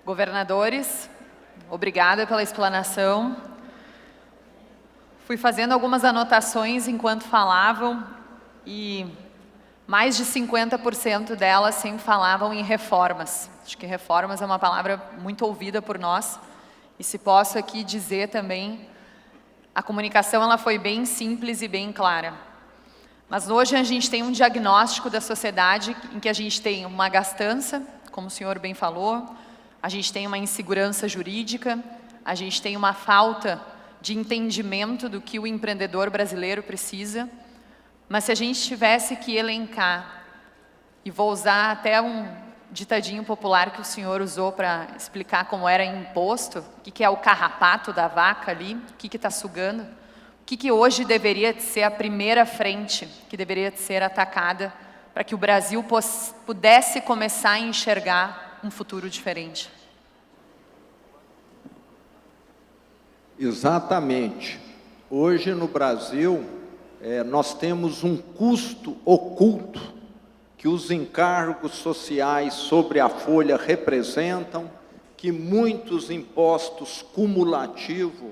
governadores, obrigada pela explanação. Fui fazendo algumas anotações enquanto falavam e mais de 50% delas sempre falavam em reformas. Acho que reformas é uma palavra muito ouvida por nós. E se posso aqui dizer também, a comunicação ela foi bem simples e bem clara. Mas hoje a gente tem um diagnóstico da sociedade em que a gente tem uma gastança, como o senhor bem falou, a gente tem uma insegurança jurídica, a gente tem uma falta de entendimento do que o empreendedor brasileiro precisa. Mas se a gente tivesse que elencar, e vou usar até um ditadinho popular que o senhor usou para explicar como era imposto, o que é o carrapato da vaca ali, o que está sugando, o que hoje deveria ser a primeira frente que deveria ser atacada para que o Brasil pudesse começar a enxergar um futuro diferente. Exatamente. Hoje no Brasil, nós temos um custo oculto que os encargos sociais sobre a folha representam, que muitos impostos cumulativos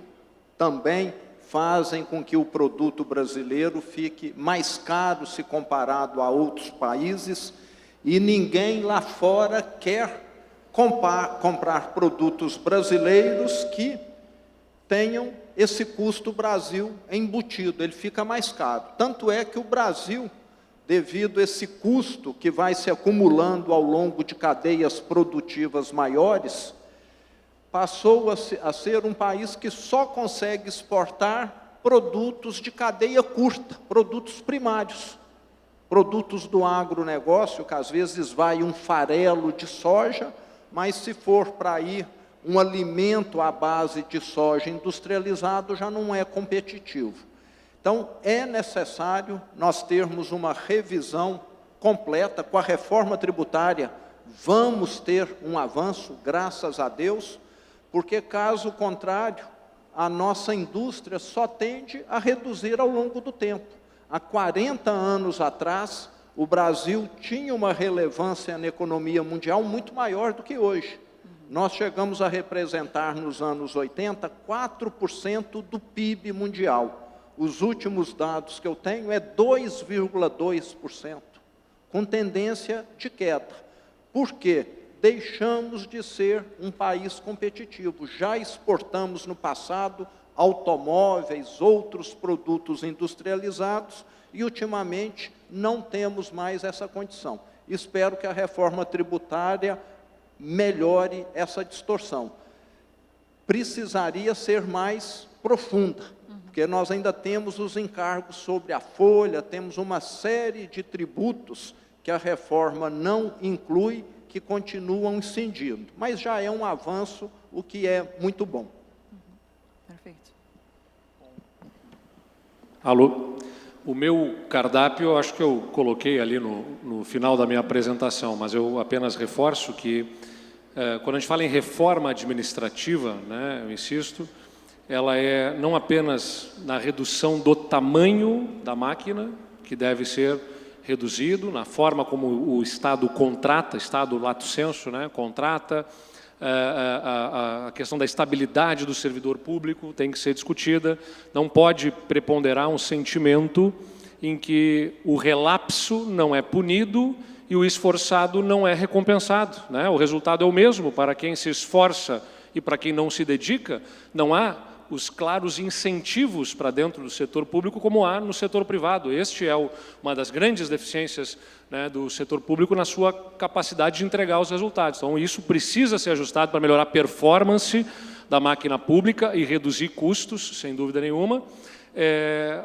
também fazem com que o produto brasileiro fique mais caro se comparado a outros países, e ninguém lá fora quer comprar produtos brasileiros que tenham esse custo Brasil embutido, ele fica mais caro. Tanto é que o Brasil, devido a esse custo que vai se acumulando ao longo de cadeias produtivas maiores, passou a ser um país que só consegue exportar produtos de cadeia curta, produtos primários, produtos do agronegócio, que às vezes vai um farelo de soja, mas se for para ir um alimento à base de soja industrializado, já não é competitivo. Então, é necessário nós termos uma revisão completa. Com a reforma tributária, vamos ter um avanço, graças a Deus, porque, caso contrário, a nossa indústria só tende a reduzir ao longo do tempo. Há 40 anos atrás, o Brasil tinha uma relevância na economia mundial muito maior do que hoje. Nós chegamos a representar, nos anos 80, 4% do PIB mundial. Os últimos dados que eu tenho é 2,2%, com tendência de queda. Por quê? Deixamos de ser um país competitivo. Já exportamos no passado automóveis, outros produtos industrializados, e ultimamente não temos mais essa condição. Espero que a reforma tributária melhore essa distorção. Precisaria ser mais profunda, porque nós ainda temos os encargos sobre a folha, temos uma série de tributos que a reforma não inclui, que continuam incidindo. Mas já é um avanço, o que é muito bom. Perfeito. Alô? O meu cardápio, eu acho que eu coloquei ali no final da minha apresentação, mas eu apenas reforço que, quando a gente fala em reforma administrativa, né, eu insisto, ela é não apenas na redução do tamanho da máquina, que deve ser reduzido, na forma como o Estado contrata, Estado lato sensu, né, contrata, a questão da estabilidade do servidor público tem que ser discutida, não pode preponderar um sentimento em que o relapso não é punido e o esforçado não é recompensado, né? O resultado é o mesmo para quem se esforça e para quem não se dedica. Não há os claros incentivos para dentro do setor público como há no setor privado. Este é uma das grandes deficiências, né, do setor público na sua capacidade de entregar os resultados. Então, isso precisa ser ajustado para melhorar a performance da máquina pública e reduzir custos, sem dúvida nenhuma.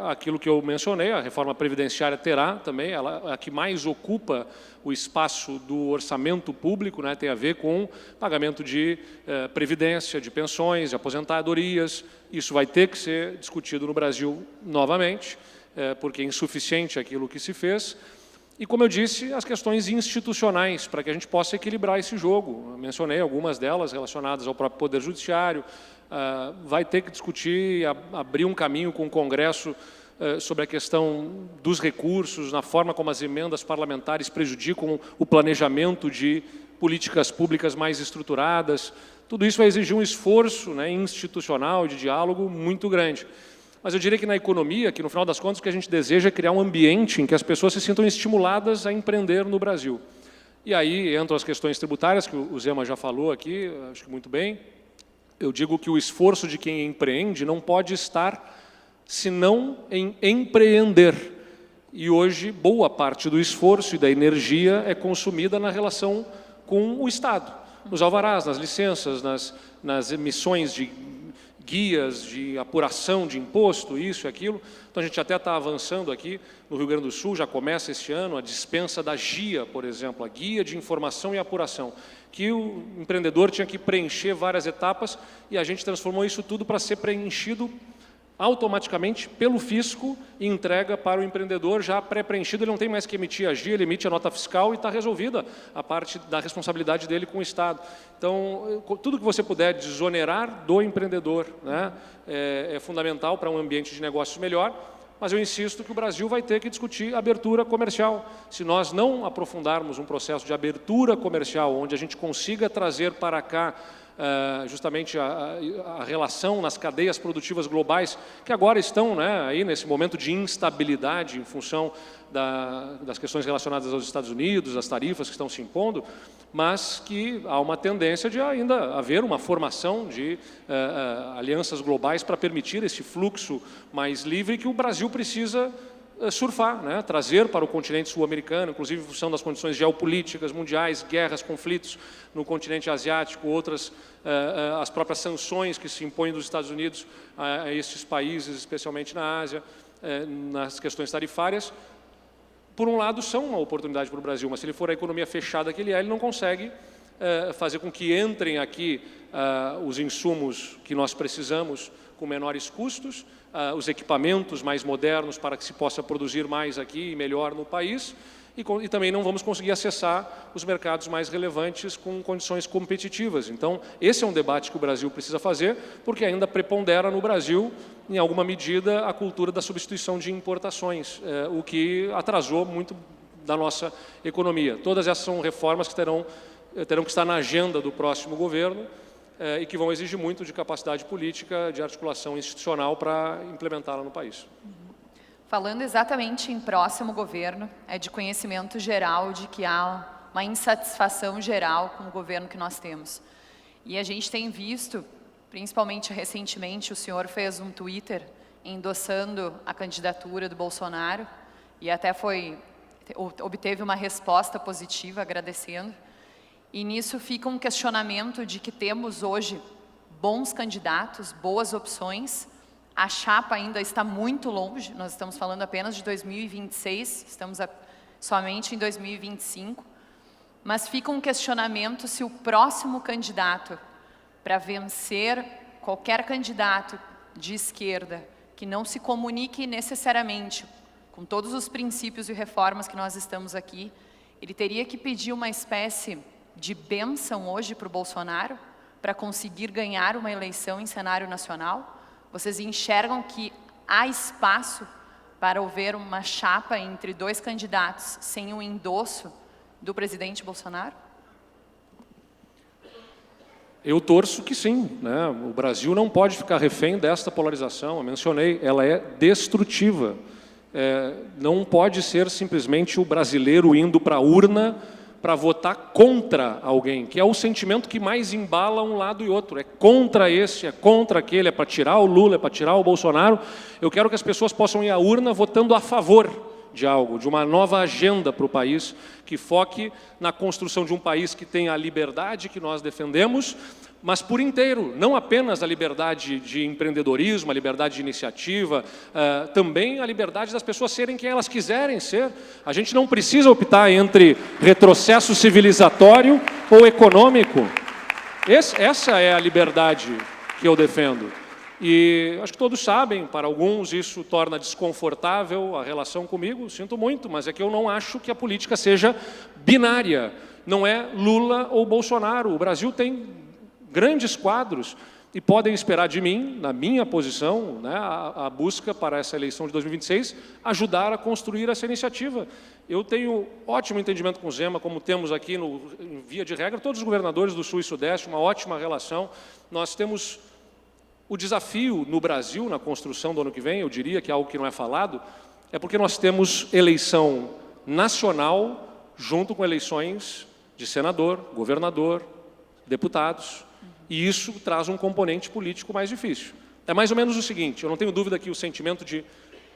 Aquilo que eu mencionei, a reforma previdenciária terá também, ela a que mais ocupa o espaço do orçamento público, né, tem a ver com pagamento de previdência, de pensões, de aposentadorias. Isso vai ter que ser discutido no Brasil novamente, porque é insuficiente aquilo que se fez. E, como eu disse, as questões institucionais, para que a gente possa equilibrar esse jogo. Eu mencionei algumas delas relacionadas ao próprio Poder Judiciário. Vai ter que discutir, abrir um caminho com o Congresso sobre a questão dos recursos, na forma como as emendas parlamentares prejudicam o planejamento de políticas públicas mais estruturadas. Tudo isso vai exigir um esforço, né, institucional, de diálogo muito grande. Mas eu diria que na economia, que no final das contas o que a gente deseja é criar um ambiente em que as pessoas se sintam estimuladas a empreender no Brasil. E aí entram as questões tributárias, que o Zema já falou aqui, acho que muito bem. Eu digo que o esforço de quem empreende não pode estar senão em empreender. E hoje, boa parte do esforço e da energia é consumida na relação com o Estado, nos alvarás, nas licenças, nas emissões de guias, de apuração de imposto, isso e aquilo. Então, a gente até está avançando aqui, no Rio Grande do Sul, já começa este ano a dispensa da GIA, por exemplo, a Guia de Informação e Apuração, que o empreendedor tinha que preencher várias etapas e a gente transformou isso tudo para ser preenchido automaticamente pelo fisco e entrega para o empreendedor já pré-preenchido. Ele não tem mais que emitir a GIA, ele emite a nota fiscal e está resolvida a parte da responsabilidade dele com o Estado. Então, tudo que você puder desonerar do empreendedor, né, é fundamental para um ambiente de negócios melhor, mas eu insisto que o Brasil vai ter que discutir abertura comercial. Se nós não aprofundarmos um processo de abertura comercial, onde a gente consiga trazer para cá justamente a relação nas cadeias produtivas globais, que agora estão, né, aí nesse momento de instabilidade em função das questões relacionadas aos Estados Unidos, as tarifas que estão se impondo, mas que há uma tendência de ainda haver uma formação de alianças globais para permitir esse fluxo mais livre que o Brasil precisa surfar, né? Trazer para o continente sul-americano, inclusive em função das condições geopolíticas mundiais, guerras, conflitos no continente asiático, outras, as próprias sanções que se impõem dos Estados Unidos a estes países, especialmente na Ásia, nas questões tarifárias, por um lado são uma oportunidade para o Brasil, mas se ele for a economia fechada que ele não consegue fazer com que entrem aqui os insumos que nós precisamos com menores custos, os equipamentos mais modernos para que se possa produzir mais aqui e melhor no país, e também não vamos conseguir acessar os mercados mais relevantes com condições competitivas. Então, esse é um debate que o Brasil precisa fazer, porque ainda prepondera no Brasil, em alguma medida, a cultura da substituição de importações, o que atrasou muito da nossa economia. Todas essas são reformas que terão que estar na agenda do próximo governo, e que vão exigir muito de capacidade política, de articulação institucional para implementá-la no país. Falando exatamente em próximo governo, é de conhecimento geral de que há uma insatisfação geral com o governo que nós temos. E a gente tem visto, principalmente recentemente, o senhor fez um Twitter endossando a candidatura do Bolsonaro e até obteve uma resposta positiva, agradecendo. E nisso fica um questionamento de que temos hoje bons candidatos, boas opções. A chapa ainda está muito longe, nós estamos falando apenas de 2026, estamos somente em 2025. Mas fica um questionamento se o próximo candidato, para vencer qualquer candidato de esquerda, que não se comunique necessariamente com todos os princípios e reformas que nós estamos aqui, ele teria que pedir uma espécie de bênção hoje para o Bolsonaro, para conseguir ganhar uma eleição em cenário nacional? Vocês enxergam que há espaço para haver uma chapa entre dois candidatos sem o endosso do presidente Bolsonaro? Eu torço que sim, né? O Brasil não pode ficar refém desta polarização, eu mencionei, ela é destrutiva. Não pode ser simplesmente o brasileiro indo para a urna para votar contra alguém, que é o sentimento que mais embala um lado e outro. É contra esse, é contra aquele, é para tirar o Lula, é para tirar o Bolsonaro. Eu quero que as pessoas possam ir à urna votando a favor de algo, de uma nova agenda para o país, que foque na construção de um país que tenha a liberdade que nós defendemos, mas por inteiro, não apenas a liberdade de empreendedorismo, a liberdade de iniciativa, também a liberdade das pessoas serem quem elas quiserem ser. A gente não precisa optar entre retrocesso civilizatório ou econômico. Essa é a liberdade que eu defendo. E acho que todos sabem, para alguns isso torna desconfortável a relação comigo, sinto muito, mas é que eu não acho que a política seja binária. Não é Lula ou Bolsonaro. O Brasil tem grandes quadros e podem esperar de mim, na minha posição, né, a busca para essa eleição de 2026, ajudar a construir essa iniciativa. Eu tenho ótimo entendimento com o Zema, como temos aqui, em via de regra, todos os governadores do Sul e Sudeste, uma ótima relação. Nós temos o desafio no Brasil, na construção do ano que vem, eu diria que é algo que não é falado, é porque nós temos eleição nacional junto com eleições de senador, governador, deputados, e isso traz um componente político mais difícil. É mais ou menos o seguinte, eu não tenho dúvida que o sentimento de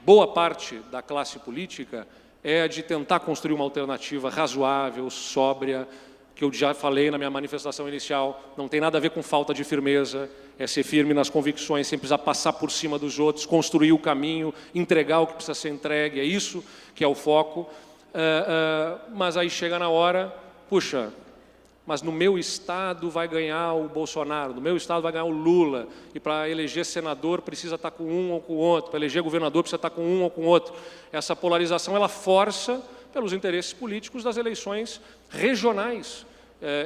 boa parte da classe política é de tentar construir uma alternativa razoável, sóbria, que eu já falei na minha manifestação inicial, não tem nada a ver com falta de firmeza, é ser firme nas convicções, sem precisar passar por cima dos outros, construir o caminho, entregar o que precisa ser entregue, é isso que é o foco. Mas aí chega na hora, puxa, mas no meu estado vai ganhar o Bolsonaro, no meu estado vai ganhar o Lula, e para eleger senador precisa estar com um ou com o outro, para eleger governador precisa estar com um ou com o outro. Essa polarização, ela força pelos interesses políticos das eleições regionais.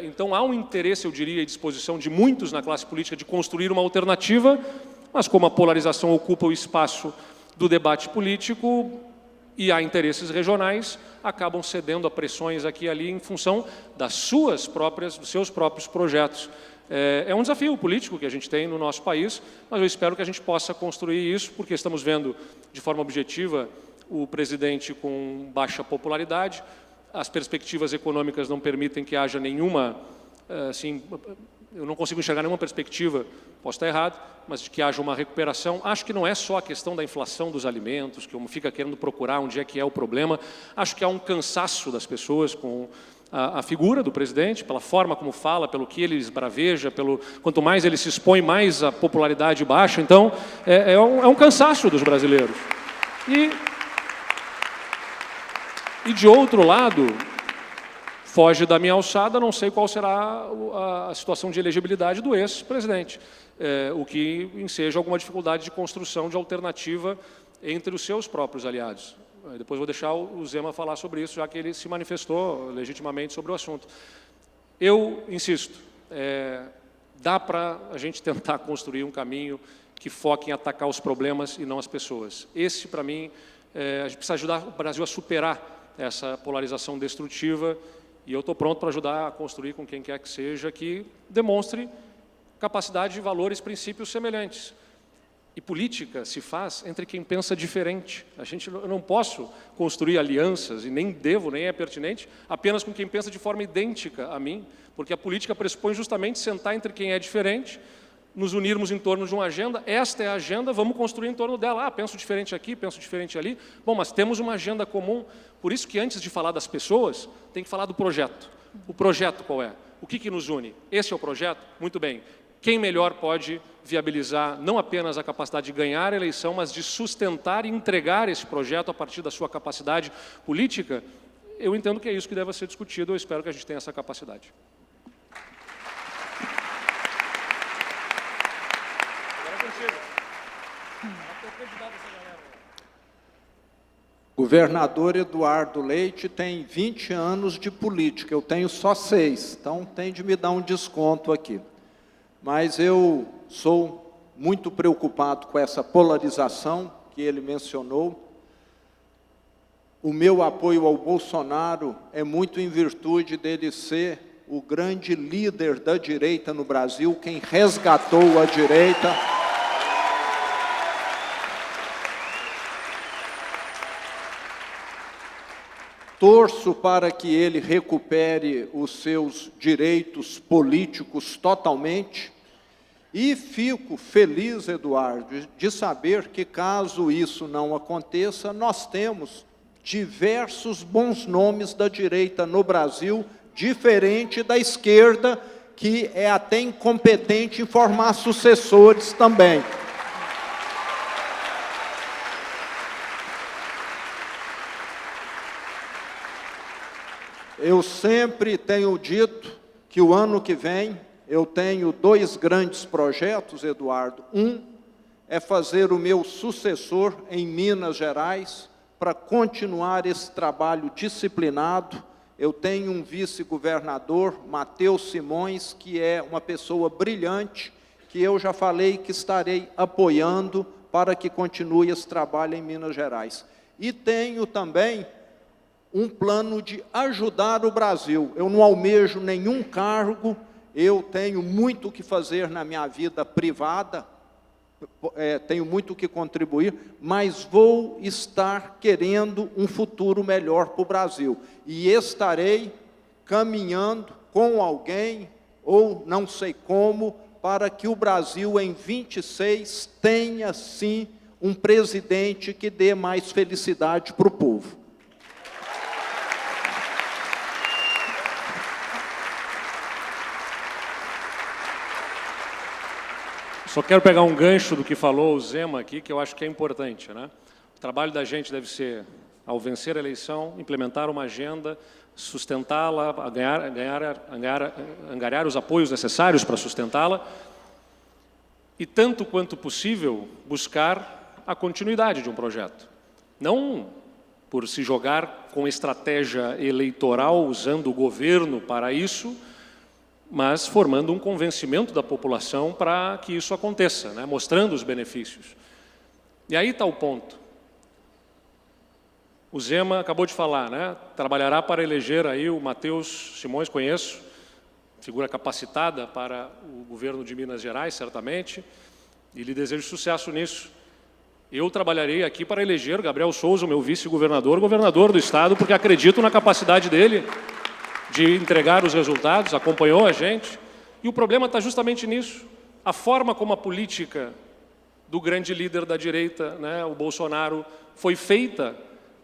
Então há um interesse, eu diria, e disposição de muitos na classe política de construir uma alternativa, mas como a polarização ocupa o espaço do debate político, e há interesses regionais, acabam cedendo a pressões aqui e ali em função dos seus próprios projetos. É um desafio político que a gente tem no nosso país, mas eu espero que a gente possa construir isso, porque estamos vendo de forma objetiva o presidente com baixa popularidade, as perspectivas econômicas não permitem que haja nenhuma, assim, eu não consigo enxergar nenhuma perspectiva, posso estar errado, mas de que haja uma recuperação. Acho que não é só a questão da inflação dos alimentos, que um fica querendo procurar onde é que é o problema. Acho que há um cansaço das pessoas com a figura do presidente, pela forma como fala, pelo que ele esbraveja, quanto mais ele se expõe, mais a popularidade baixa. Então, é um cansaço dos brasileiros. E de outro lado, foge da minha alçada, não sei qual será a situação de elegibilidade do ex-presidente, o que enseja alguma dificuldade de construção de alternativa entre os seus próprios aliados. Depois vou deixar o Zema falar sobre isso, já que ele se manifestou legitimamente sobre o assunto. Eu insisto, dá para a gente tentar construir um caminho que foque em atacar os problemas e não as pessoas. Esse, para mim, a gente precisa ajudar o Brasil a superar essa polarização destrutiva, e eu estou pronto para ajudar a construir com quem quer que seja, que demonstre capacidade, valores, princípios semelhantes. E política se faz entre quem pensa diferente. Eu não posso construir alianças, e nem devo, nem é pertinente, apenas com quem pensa de forma idêntica a mim, porque a política pressupõe justamente sentar entre quem é diferente, nos unirmos em torno de uma agenda, esta é a agenda, vamos construir em torno dela. Penso diferente aqui, penso diferente ali. Bom, mas temos uma agenda comum, por isso que antes de falar das pessoas, tem que falar do projeto. O projeto qual é? O que nos une? Esse é o projeto? Muito bem. Quem melhor pode viabilizar não apenas a capacidade de ganhar a eleição, mas de sustentar e entregar esse projeto a partir da sua capacidade política? Eu entendo que é isso que deve ser discutido, eu espero que a gente tenha essa capacidade. Governador Eduardo Leite tem 20 anos de política, eu tenho só 6, então tem de me dar um desconto aqui. Mas eu sou muito preocupado com essa polarização que ele mencionou. O meu apoio ao Bolsonaro é muito em virtude dele ser o grande líder da direita no Brasil, quem resgatou a direita. Torço para que ele recupere os seus direitos políticos totalmente e fico feliz, Eduardo, de saber que, caso isso não aconteça, nós temos diversos bons nomes da direita no Brasil, diferente da esquerda, que é até incompetente em formar sucessores também. Eu sempre tenho dito que o ano que vem eu tenho 2 grandes projetos, Eduardo. Um é fazer o meu sucessor em Minas Gerais para continuar esse trabalho disciplinado. Eu tenho um vice-governador, Matheus Simões, que é uma pessoa brilhante que eu já falei que estarei apoiando para que continue esse trabalho em Minas Gerais. E tenho também um plano de ajudar o Brasil. Eu não almejo nenhum cargo, eu tenho muito o que fazer na minha vida privada, tenho muito o que contribuir, mas vou estar querendo um futuro melhor para o Brasil. E estarei caminhando com alguém, ou não sei como, para que o Brasil, em 26, tenha, sim, um presidente que dê mais felicidade para o povo. Só quero pegar um gancho do que falou o Zema aqui, que eu acho que é importante, né? O trabalho da gente deve ser, ao vencer a eleição, implementar uma agenda, sustentá-la, angariar os apoios necessários para sustentá-la e, tanto quanto possível, buscar a continuidade de um projeto. Não por se jogar com estratégia eleitoral, usando o governo para isso, mas formando um convencimento da população para que isso aconteça, né? Mostrando os benefícios. E aí está o ponto. O Zema acabou de falar, né? Trabalhará para eleger aí o Matheus Simões, conheço, figura capacitada para o governo de Minas Gerais, certamente, e lhe desejo sucesso nisso. Eu trabalharei aqui para eleger o Gabriel Souza, o meu vice-governador, governador do Estado, porque acredito na capacidade dele de entregar os resultados, acompanhou a gente, e o problema está justamente nisso. A forma como a política do grande líder da direita, né, o Bolsonaro, foi feita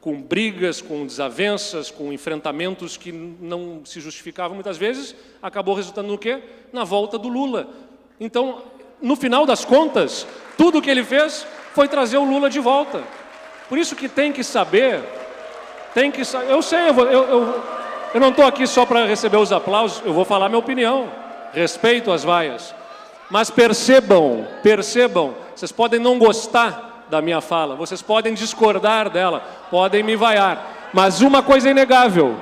com brigas, com desavenças, com enfrentamentos que não se justificavam muitas vezes, acabou resultando no quê? Na volta do Lula. Então, no final das contas, tudo o que ele fez foi trazer o Lula de volta. Por isso que tem que saber, eu sei, eu não estou aqui só para receber os aplausos, eu vou falar minha opinião, respeito as vaias. Mas percebam, vocês podem não gostar da minha fala, vocês podem discordar dela, podem me vaiar, mas uma coisa é inegável,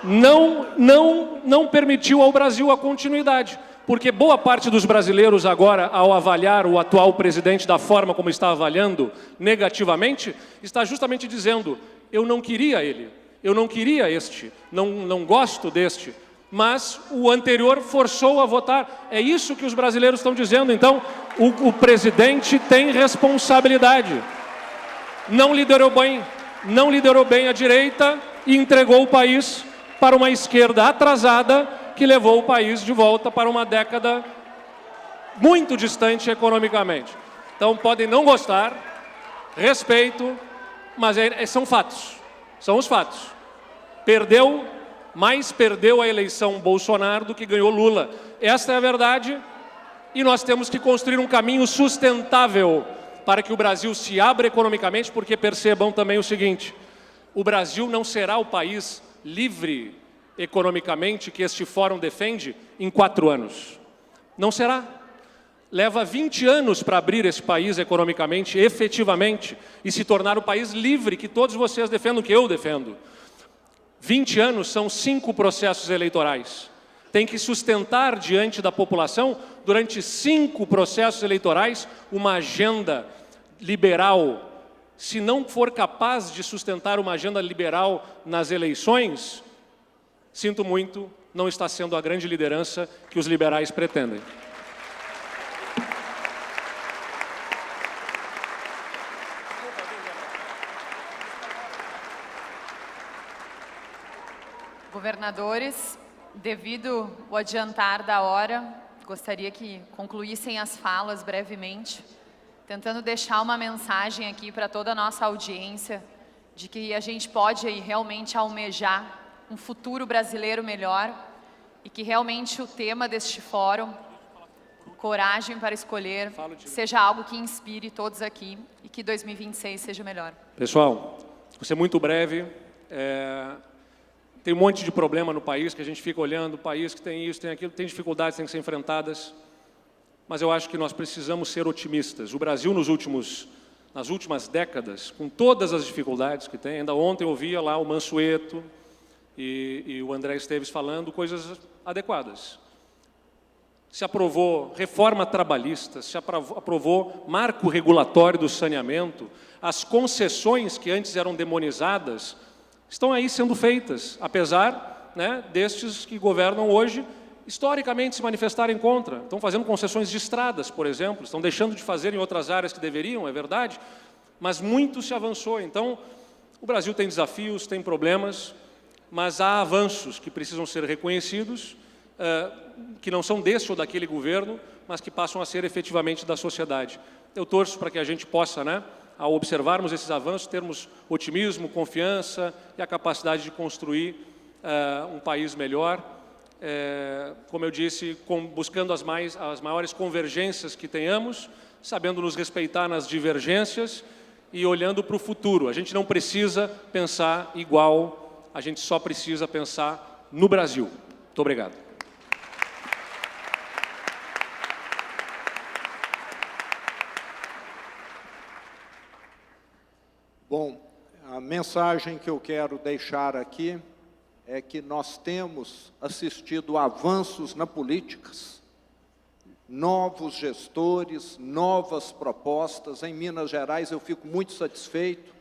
não permitiu ao Brasil a continuidade, porque boa parte dos brasileiros agora, ao avaliar o atual presidente da forma como está avaliando negativamente, está justamente dizendo, eu não queria ele, eu não queria este, não gosto deste, mas o anterior forçou a votar. É isso que os brasileiros estão dizendo. Então, o presidente tem responsabilidade. Não liderou bem a direita e entregou o país para uma esquerda atrasada que levou o país de volta para uma década muito distante economicamente. Então, podem não gostar, respeito, mas são fatos. São os fatos. Mais perdeu a eleição Bolsonaro do que ganhou Lula. Esta é a verdade e nós temos que construir um caminho sustentável para que o Brasil se abra economicamente, porque percebam também o seguinte, o Brasil não será o país livre economicamente que este fórum defende em 4 anos. Não será. Leva 20 anos para abrir esse país economicamente, efetivamente, e se tornar o país livre que todos vocês defendem, que eu defendo. 20 anos são 5 processos eleitorais. Tem que sustentar diante da população, durante 5 processos eleitorais, uma agenda liberal. Se não for capaz de sustentar uma agenda liberal nas eleições, sinto muito, não está sendo a grande liderança que os liberais pretendem. Governadores, devido ao adiantar da hora, gostaria que concluíssem as falas brevemente, tentando deixar uma mensagem aqui para toda a nossa audiência, de que a gente pode aí realmente almejar um futuro brasileiro melhor e que realmente o tema deste fórum, coragem para escolher, seja algo que inspire todos aqui e que 2026 seja melhor. Pessoal, vou ser muito breve. Tem um monte de problema no país que a gente fica olhando, o país que tem isso, tem aquilo, tem dificuldades, tem que ser enfrentadas. Mas eu acho que nós precisamos ser otimistas. O Brasil, nas últimas décadas, com todas as dificuldades que tem, ainda ontem eu ouvia lá o Mansueto e o André Esteves falando coisas adequadas. se aprovou reforma trabalhista, se aprovou marco regulatório do saneamento, as concessões que antes eram demonizadas estão aí sendo feitas, apesar, né, destes que governam hoje, historicamente se manifestarem contra. Estão fazendo concessões de estradas, por exemplo, estão deixando de fazer em outras áreas que deveriam, é verdade, mas muito se avançou. Então, o Brasil tem desafios, tem problemas, mas há avanços que precisam ser reconhecidos, que não são desse ou daquele governo, mas que passam a ser efetivamente da sociedade. Eu torço para que a gente possa, né, ao observarmos esses avanços, termos otimismo, confiança e a capacidade de construir um país melhor, como eu disse, buscando as maiores convergências que tenhamos, sabendo nos respeitar nas divergências e olhando para o futuro. A gente não precisa pensar igual, a gente só precisa pensar no Brasil. Muito obrigado. Bom, a mensagem que eu quero deixar aqui é que nós temos assistido avanços na política, novos gestores, novas propostas. Em Minas Gerais eu fico muito satisfeito.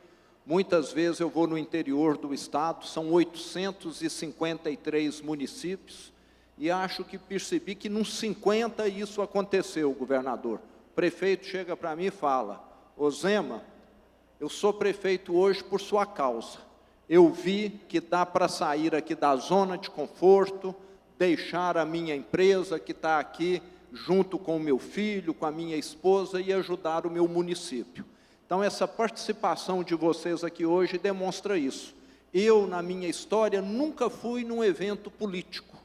Muitas vezes eu vou no interior do estado, são 853 municípios, e acho que percebi que nos 50 isso aconteceu, governador. O prefeito chega para mim e fala: ô Zema, eu sou prefeito hoje por sua causa. Eu vi que dá para sair aqui da zona de conforto, deixar a minha empresa que está aqui junto com o meu filho, com a minha esposa e ajudar o meu município. Então, essa participação de vocês aqui hoje demonstra isso. Eu, na minha história, nunca fui num evento político,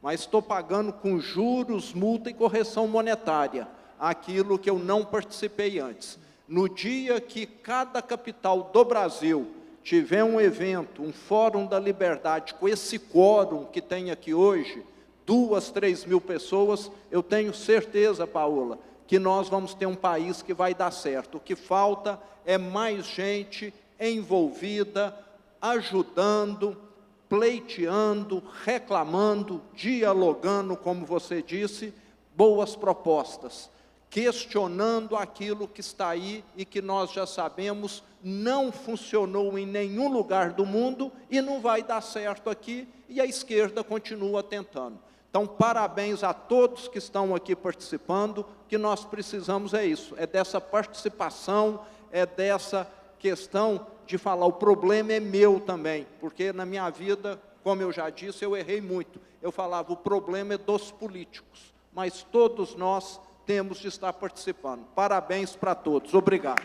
mas estou pagando com juros, multa e correção monetária aquilo que eu não participei antes. No dia que cada capital do Brasil tiver um evento, um Fórum da Liberdade, com esse quórum que tem aqui hoje, 2, 3 mil pessoas, eu tenho certeza, Paola, que nós vamos ter um país que vai dar certo. O que falta é mais gente envolvida, ajudando, pleiteando, reclamando, dialogando, como você disse, boas propostas, questionando aquilo que está aí e que nós já sabemos não funcionou em nenhum lugar do mundo e não vai dar certo aqui, e a esquerda continua tentando. Então, parabéns a todos que estão aqui participando. O que nós precisamos é isso, é dessa participação, é dessa questão de falar, o problema é meu também, porque na minha vida, como eu já disse, eu errei muito. Eu falava, o problema é dos políticos, mas todos nós temos de estar participando. Parabéns para todos. Obrigado.